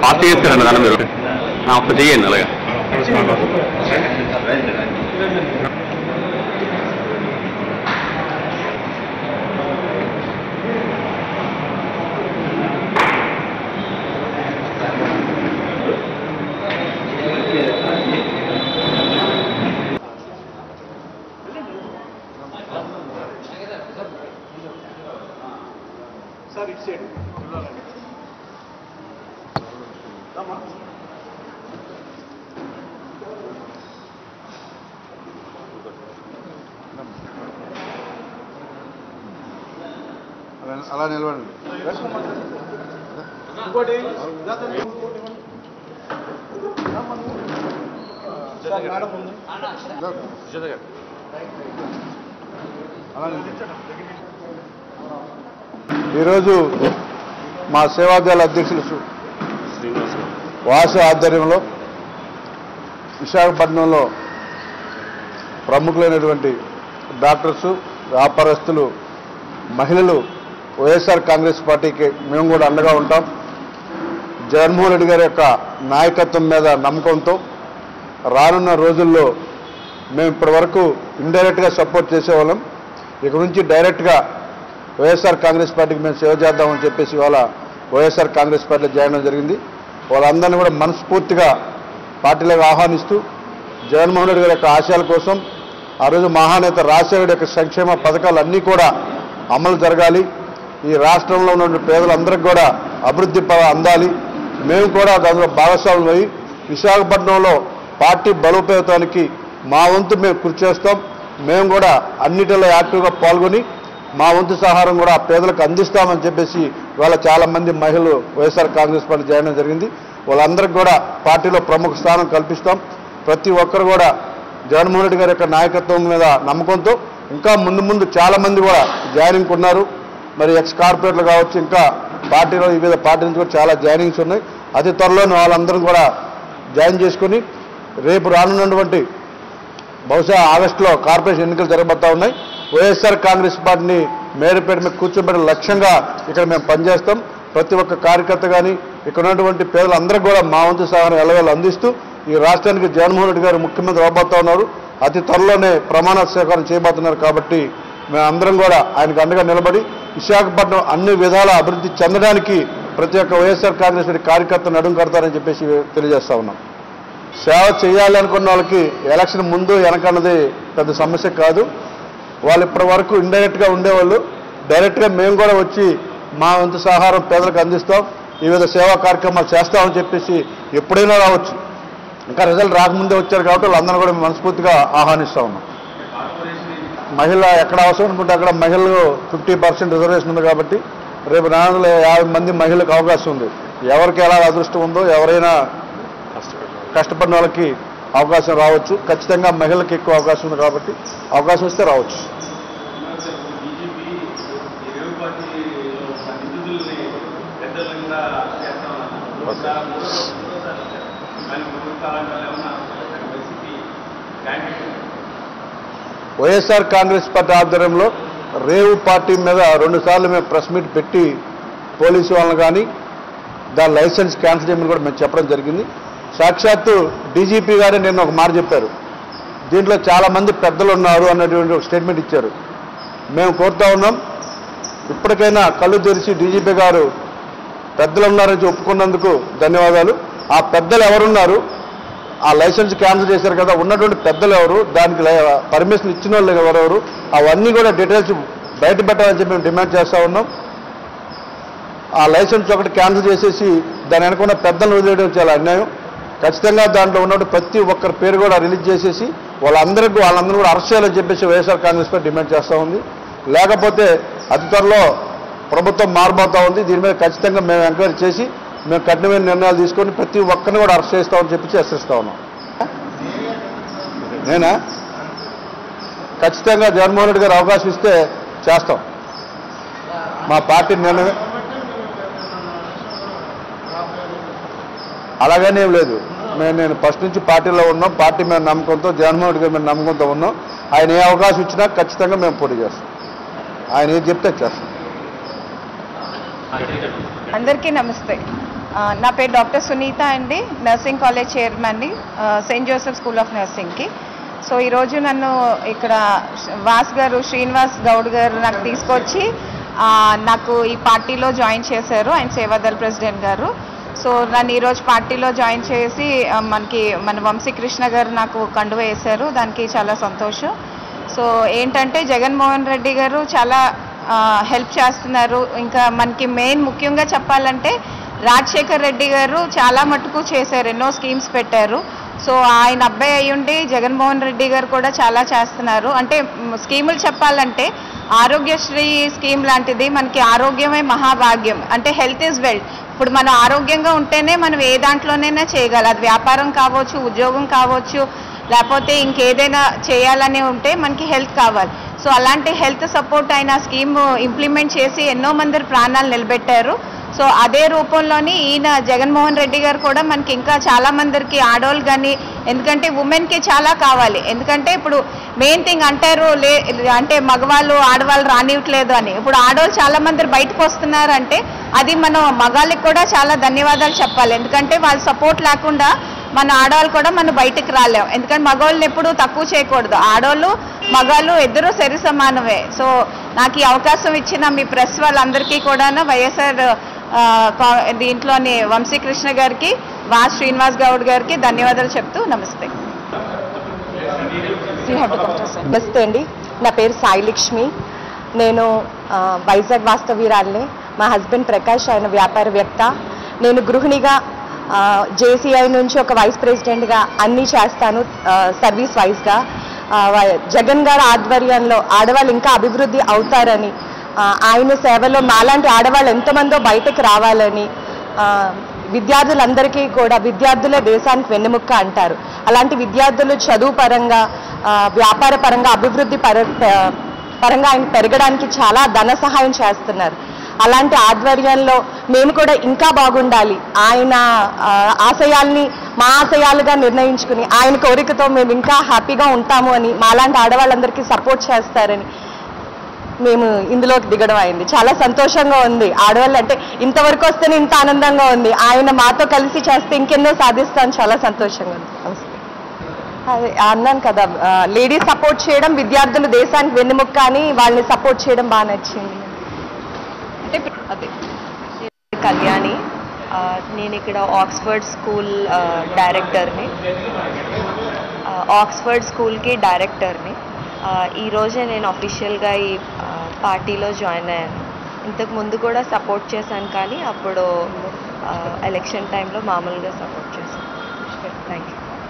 Party చేస్తారండి దాన్ని మీరు ఒకటి చేయండి అలాగే. సార్ ఇటు సైడ్ అలా నిలబడండి. ఇంకోటి ఈరోజు మా సేవాదళ అధ్యక్షులు వాసు ఆధ్వర్యంలో విశాఖపట్నంలో ప్రముఖులైనటువంటి డాక్టర్సు, వ్యాపారస్తులు, మహిళలు వైఎస్ఆర్ కాంగ్రెస్ పార్టీకి మేము కూడా అండగా ఉంటాం. జగన్మోహన్ రెడ్డి గారి యొక్క నాయకత్వం మీద నమ్మకంతో రానున్న రోజుల్లో మేము ఇప్పటి వరకు ఇండైరెక్ట్గా సపోర్ట్ చేసేవాళ్ళం. ఇక నుంచి డైరెక్ట్గా వైఎస్ఆర్ కాంగ్రెస్ పార్టీకి మేము సేవ చేద్దామని చెప్పేసి ఇవాళ వైఎస్ఆర్ కాంగ్రెస్ పార్టీలో జాయిన్ అవ్వడం జరిగింది. వాళ్ళందరినీ కూడా మనస్ఫూర్తిగా పార్టీలోకి ఆహ్వానిస్తూ జగన్మోహన్ రెడ్డి గారి యొక్క ఆశయాల కోసం ఆ రోజు మహానేత రాజశేఖర్ యొక్క సంక్షేమ పథకాలు అన్నీ కూడా అమలు జరగాలి, ఈ రాష్ట్రంలో ఉన్న పేదలందరికీ కూడా అభివృద్ధి అందాలి, మేము కూడా దానిలో భాగస్వాములు అయ్యి విశాఖపట్నంలో పార్టీ బలోపేతానికి మా వంతు మేము కృషి చేస్తాం. మేము కూడా అన్నిటిలో యాక్టివ్గా పాల్గొని మా వంతు సహారం కూడా పేదలకు అందిస్తామని చెప్పేసి ఇవాళ చాలామంది మహిళలు వైఎస్ఆర్ కాంగ్రెస్ పార్టీ జాయిన్ జరిగింది. వాళ్ళందరికీ కూడా పార్టీలో ప్రముఖ స్థానం కల్పిస్తాం. ప్రతి ఒక్కరు కూడా జగన్మోహన్ రెడ్డి గారి యొక్క నాయకత్వం మీద నమ్మకంతో ఇంకా ముందు చాలామంది కూడా జాయినింగ్ ఉన్నారు. మరి ఎక్స్ కార్పొరేట్లు కావచ్చు, ఇంకా పార్టీలో వివిధ పార్టీ నుంచి కూడా చాలా జాయినింగ్స్ ఉన్నాయి. అతి త్వరలోనే వాళ్ళందరం కూడా జాయిన్ చేసుకుని రేపు రానున్నటువంటి బహుశా ఆగస్టులో కార్పొరేషన్ ఎన్నికలు జరగబోతా ఉన్నాయి. వైఎస్ఆర్ కాంగ్రెస్ పార్టీని మేరపేట మీద కూర్చోబెట్టిన లక్ష్యంగా ఇక్కడ మేము పనిచేస్తాం. ప్రతి ఒక్క కార్యకర్త కానీ ఇక్కడ ఉన్నటువంటి పేదలందరికీ కూడా మా వంతు సహాయం ఎల్లవేళ అందిస్తూ ఈ రాష్ట్రానికి జగన్మోహన్ రెడ్డి గారు ముఖ్యమంత్రి అవబోతా ఉన్నారు. అతి త్వరలోనే ప్రమాణ స్వీకారం చేయబోతున్నారు. కాబట్టి మేమందరం కూడా ఆయనకు అండగా నిలబడి విశాఖపట్నం అన్ని విధాల అభివృద్ధి చెందడానికి ప్రతి ఒక్క వైఎస్ఆర్ కాంగ్రెస్ పార్టీ కార్యకర్త నడుం కడతారని చెప్పేసి తెలియజేస్తా ఉన్నాం. సేవ చేయాలి అనుకున్న వాళ్ళకి ఎలక్షన్ ముందు వెనకన్నది పెద్ద సమస్య కాదు. వాళ్ళు ఇప్పటి వరకు ఇండైరెక్ట్గా ఉండేవాళ్ళు. డైరెక్ట్గా మేము కూడా వచ్చి మా వంతు సహారం పేదలకు అందిస్తాం, వివిధ సేవా కార్యక్రమాలు చేస్తామని చెప్పేసి ఎప్పుడైనా రావచ్చు. ఇంకా రిజల్ట్ రాకముందే వచ్చారు కాబట్టి వాళ్ళందరూ కూడా మనస్ఫూర్తిగా ఆహ్వానిస్తూ ఉన్నాం. మహిళ ఎక్కడ అవసరం అనుకుంటే అక్కడ మహిళలు 50% రిజర్వేషన్ ఉంది కాబట్టి రేపు 450 మంది మహిళలకు అవకాశం ఉంది. ఎవరికి ఎలా అదృష్టం ఉందో ఎవరైనా కష్టపడిన వాళ్ళకి అవకాశం రావచ్చు. ఖచ్చితంగా మహిళలకు ఎక్కువ అవకాశం ఉంది కాబట్టి అవకాశం వస్తే రావచ్చు. వైఎస్ఆర్ కాంగ్రెస్ పార్టీ ఆధ్వర్యంలో రేవు పార్టీ మీద 2 సార్లు మేము ప్రెస్ మీట్ పెట్టి పోలీసు వాళ్ళని కానీ దాని లైసెన్స్ క్యాన్సిల్ చేయమని కూడా మేము చెప్పడం జరిగింది. సాక్షాత్తు డీజీపీ గారే నిన్న ఒక మాట చెప్పారు, దీంట్లో చాలామంది పెద్దలు ఉన్నారు అన్నటువంటి ఒక స్టేట్మెంట్ ఇచ్చారు. మేము కోరుతా ఉన్నాం, ఇప్పటికైనా కళ్ళు తెరిచి డీజీపీ గారు పెద్దలు ఉన్నారని ఒప్పుకున్నందుకు ధన్యవాదాలు. ఆ పెద్దలు ఎవరున్నారు, ఆ లైసెన్స్ క్యాన్సిల్ చేశారు కదా, ఉన్నటువంటి పెద్దలు ఎవరు, దానికి పర్మిషన్ ఇచ్చిన వాళ్ళు ఎవరెవరు, అవన్నీ కూడా డీటెయిల్స్ బయట పెట్టాలని చెప్పి మేము డిమాండ్ చేస్తూ ఉన్నాం. ఆ లైసెన్స్ ఒకటి క్యాన్సిల్ చేసేసి దాని వెనుకున్న పెద్దలను వదిలేయడం చాలా అన్యాయం. ఖచ్చితంగా దాంట్లో ఉన్నట్టు ప్రతి ఒక్కరి పేరు కూడా రిలీజ్ చేసేసి వాళ్ళందరూ కూడా అరెస్ట్ చేయాలని చెప్పేసి వైఎస్ఆర్ కాంగ్రెస్ పార్టీ డిమాండ్ చేస్తూ ఉంది. లేకపోతే అతి త్వరలో ప్రభుత్వం మారబోతూ ఉంది. దీని మీద ఖచ్చితంగా మేము ఎంక్వైరీ చేసి మేము కఠినమైన నిర్ణయాలు తీసుకొని ప్రతి ఒక్కరిని కూడా అరెస్ట్ చేస్తామని చెప్పి హెచ్చరిస్తా ఉన్నాం. నేనా ఖచ్చితంగా జగన్మోహన్ రెడ్డి గారు అవకాశం ఇస్తే చేస్తాం. మా పార్టీ నిర్ణయం అలాగనే ఏం లేదు. నేను ఫస్ట్ నుంచి పార్టీలో ఉన్నాం, పార్టీ మీద నమ్మకంతో, జగన్మోహన్ రెడ్డి గారి మీద నమ్మకంతో ఉన్నాం. ఆయన ఏ అవకాశం ఇచ్చినా ఖచ్చితంగా మేము పోటీ చేస్తాం. ఆయన ఏం చెప్తే చేస్తాం. అందరికీ నమస్తే. నా పేరు డాక్టర్ సునీత అండి, నర్సింగ్ కాలేజ్ చైర్మన్ని, సెయింట్ జోసెఫ్ స్కూల్ ఆఫ్ నర్సింగ్కి. సో ఈరోజు నన్ను ఇక్కడ శ్రీనివాస్ గౌడ్ గారు నాకు తీసుకొచ్చి నాకు ఈ పార్టీలో జాయిన్ చేశారు. ఆయన సేవాదళ ప్రెసిడెంట్ గారు. సో నన్ను ఈరోజు పార్టీలో జాయిన్ చేసి మన వంశీకృష్ణ గారు నాకు కండువ వేశారు. దానికి చాలా సంతోషం. సో ఏంటంటే జగన్మోహన్ రెడ్డి గారు చాలా హెల్ప్ చేస్తున్నారు. ఇంకా మనకి ముఖ్యంగా చెప్పాలంటే రాజశేఖర్ రెడ్డి గారు చాలా మటుకు చేశారు, ఎన్నో స్కీమ్స్ పెట్టారు. సో ఆయన అబ్బాయి అయ్యుండి జగన్మోహన్ రెడ్డి గారు కూడా చాలా చేస్తున్నారు. అంటే స్కీములు చెప్పాలంటే ఆరోగ్యశ్రీ స్కీమ్ లాంటిది. మనకి ఆరోగ్యమే మహాభాగ్యం, అంటే హెల్త్ ఈజ్ వెల్త్. ఇప్పుడు మనం ఆరోగ్యంగా ఉంటేనే మనం ఏ దాంట్లోనైనా చేయగలం. అది వ్యాపారం కావచ్చు, ఉద్యోగం కావచ్చు, లేకపోతే ఇంకేదైనా చేయాలని ఉంటే మనకి హెల్త్ కావాలి. సో అలాంటి హెల్త్ సపోర్ట్ అయిన స్కీమ్ ఇంప్లిమెంట్ చేసి ఎన్నో మంది ప్రాణాలు నిలబెట్టారు. సో అదే రూపంలోని ఈయన జగన్మోహన్ రెడ్డి గారు కూడా మనకి ఇంకా చాలా మందికి ఆడవాళ్ళు కానీ, ఎందుకంటే ఉమెన్కి చాలా కావాలి. ఎందుకంటే ఇప్పుడు మెయిన్ థింగ్ అంటారు అంటే మగవాళ్ళు ఆడవాళ్ళు రానివ్వట్లేదు అని. ఇప్పుడు ఆడవాళ్ళు చాలా మంది బయటకు వస్తున్నారంటే అది మనం మగాళ్ళకి కూడా చాలా ధన్యవాదాలు చెప్పాలి. ఎందుకంటే వాళ్ళ సపోర్ట్ లేకుండా మన ఆడవాళ్ళు కూడా మనం బయటకు రాలేం. ఎందుకంటే మగవాళ్ళని ఎప్పుడు తక్కువ చేయకూడదు. ఆడవాళ్ళు మగాళ్ళు ఇద్దరు సరి సమానమే. సో నాకు ఈ అవకాశం ఇచ్చిన మీ ప్రెస్ వాళ్ళందరికీ కూడా వైఎస్ఆర్ దీంట్లోని వంశీకృష్ణ గారికి, శ్రీనివాస్ గౌడ్ గారికి ధన్యవాదాలు చెప్తూ నమస్తే. నమస్తే అండి, నా పేరు సాయి లక్ష్మి. నేను వైజాగ్ వాస్తవ్యురాల్ని. మా హస్బెండ్ ప్రకాష్, ఆయన వ్యాపారవేత్త. నేను గృహిణిగా జేసీఐ నుంచి ఒక వైస్ ప్రెసిడెంట్గా అన్నీ చేస్తాను, సర్వీస్ వైజ్గా. జగన్ గారి ఆధ్వర్యంలో ఆడవాళ్ళు ఇంకా అభివృద్ధి అవుతారని, ఆయన సేవలో మాలాంటి ఆడవాళ్ళు ఎంతమందో బయటకు రావాలని, విద్యార్థులందరికీ కూడా విద్యార్థులే దేశానికి వెన్నెముక్క అంటారు. అలాంటి విద్యార్థులు చదువు పరంగా, వ్యాపార పరంగా, అభివృద్ధి పరంగా ఆయన పెరగడానికి చాలా ధన సహాయం చేస్తున్నారు. అలాంటి ఆధ్వర్యంలో మేము కూడా ఇంకా బాగుండాలి, ఆయన ఆశయాల్ని మా ఆశయాలుగా నిర్ణయించుకుని ఆయన కోరికతో మేము ఇంకా హ్యాపీగా ఉంటాము అని, మాలాంటి ఆడవాళ్ళందరికీ సపోర్ట్ చేస్తారని మేము ఇందులోకి దిగడం అయింది. చాలా సంతోషంగా ఉంది. ఆడవాళ్ళు అంటే ఇంతవరకు వస్తేనే ఇంత ఆనందంగా ఉంది. ఆయన మాతో కలిసి చేస్తే ఇంకెన్నో సాధిస్తాను. చాలా సంతోషంగా ఉంది. అదే అన్నాను కదా, లేడీస్ సపోర్ట్ చేయడం, విద్యార్థులు దేశానికి వెన్నెముక్క అని వాళ్ళని సపోర్ట్ చేయడం బాగా నచ్చింది. అంటే అదే కళ్యాణి, నేను ఇక్కడ ఆక్స్ఫర్డ్ స్కూల్ డైరెక్టర్ని, ఆక్స్ఫర్డ్ స్కూల్కి డైరెక్టర్ని. ఈరోజే నేను అఫీషియల్గా ఈ పార్టీలో జాయిన్ అయ్యాను. ఇంతకు ముందు కూడా సపోర్ట్ చేశాను, కానీ అప్పుడు ఎలక్షన్ టైంలో మామూలుగా సపోర్ట్ చేశాను. Thank you.